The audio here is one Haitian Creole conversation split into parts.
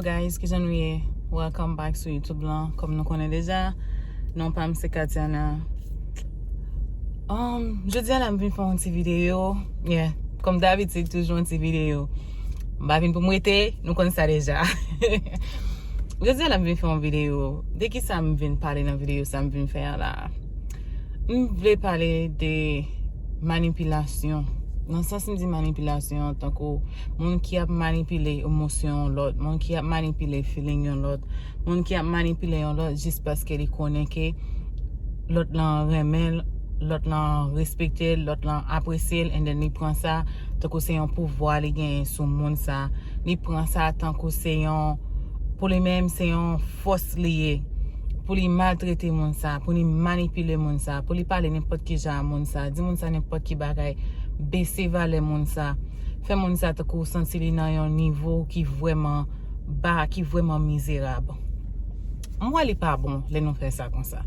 guys, ki jan nou ye? Welcome back sur YouTube lan. Kom nou konen deja, non pa mse Katiana. Jodi an la m vin fè un ti video. Yeah, kom David se toujou un ti video. Ba vin pou mwete, nou konen sa deja. Jodi an la m vin fè un video. De ki sa m vin pale nan video sa m vin fè la. M vle pale de manipulasyon. Nan sens m di manipulasyon, tankou moun ki ap manipule emosyon lot, moun ki ap manipule feeling yon lot, moun ki ap manipule yon lot jist paske li konen ke lot lan remel, lot lan respekte, lot lan apresye, and then li pran sa tankou se yon pouvoi li gen sou moun sa. Li pran sa tankou se yon, pou li menm se yon fos liye, pou li maltrete moun sa, pou li manipule moun sa, pou li pale nepot ki jan moun sa, di moun sa nepot ki bagay, bese vale moun sa, fè moun sa takou santi li nan yon nivou ki vweman ba, ki vweman mizerab. Mwen li pa bon le nou fè sa kon sa.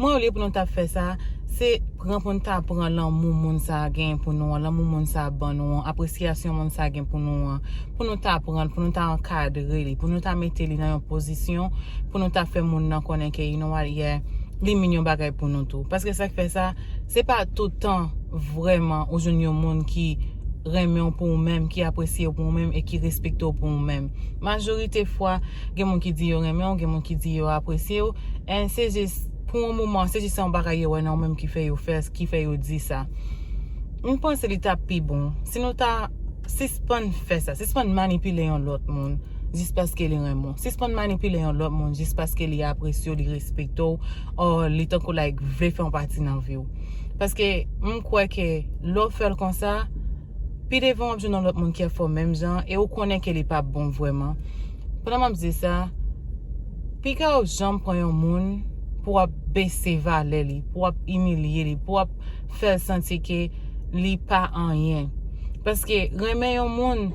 Mwen li pou nou ta fè sa, se pran pou nou ta pran lan moun sa gen pou nou, lan moun sa ban nou, apresyasyon moun sa gen pou nou, pou nou ta pran, pou nou ta enkadre li, pou nou ta mette li nan yon posisyon, pou nou ta fè moun nan konen ke, you know what, yeah, li minyon bagay pou nou tou. Paske sa fè sa, se pa toutan vreman ou joun yon moun ki reme yon pou ou mèm, ki apresye yon pou ou mèm, e ki respekte yon pou ou mèm. Majorite fwa, gen moun ki di yo reme yon, gen moun ki di yo apresye yon, en se jist, pou un mouman, se jist an bagay yo wè nan mèm ki fè yo fès, ki fè yo di sa. Mwen pense li ta pi bon. Si nou ta, si s'pon fè sa, si s'pon manipule yon lot moun, jist paske li remon. Si s'pon manipule yon lot moun, jist paske li apresyo, li respekto, ou li tankou like vle fè an pati nan vi yo. Paske mwen kwe ke lò fèl kon sa, pi devon apjou nan lot moun ki a fò mèm jan, e ou konen ke li pa bon vwèman. Pwè nan m ap di sa, pi ka ou jan pran yon moun, pou ap bese vale li, pou ap imilye li, pou ap fèl santi ke li pa an yen. Paske reme yon moun,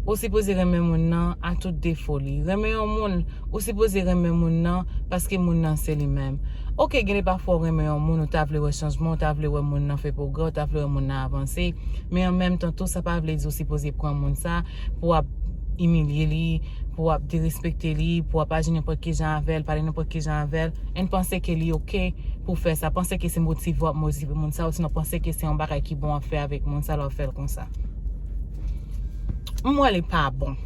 ou si pose reme moun nan a tout defo li. Reme yon moun, ou si pose reme moun nan, paske moun nan se li mèm. Ok, geni pa fò reme yon moun, ou ta vle wè chanjman, ou ta vle wè moun nan fè progrè, ou ta vle wè moun nan avanse, men en mèm tan tout sa pa vle di ou si pose pran moun sa, pou ap imilye li, pou ap direspekte li, pou ap aji nepot ki jan avel, pale nepot ki jan avel, en pense ke li ok pou fè sa, pense ke se motive wap motive moun sa, ou sinon pense ke se yon bagay ki bon a fè avèk moun sa, lò fèl kon sa. Mwen li pa bon.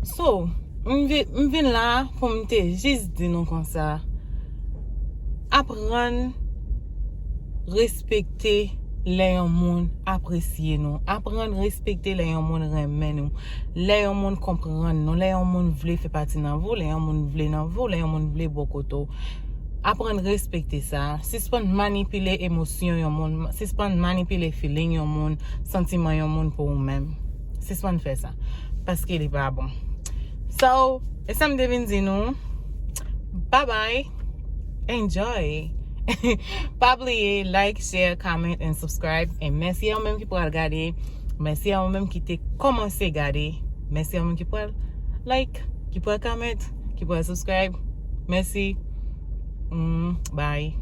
So, m vin la pou mte jist di nou kon sa, apren respekte le yon moun apresye nou, apren respekte le yon moun reme nou, le yon moun kompren nou, le yon moun vle fè pati nan vou, le yon moun vle nan vou, le yon moun vle bokoto. Apren respekte sa. Si s'pon manipule emosyon yon moun, si s'pon manipule feeling yon moun, sentiman yon moun pou ou mèm. Si s'pon fè sa. Paske li pa bon. So, e sa m devin di nou, bye bye. Enjoy. Pa oubliye like, share, comment and subscribe. Et merci à vous-même qui pourra regarder. Merci à vous-même qui t'ai commencé à regarder. Merci à vous-même qui pourra like, qui pourra comment, qui pourra subscribe. Merci. Bye.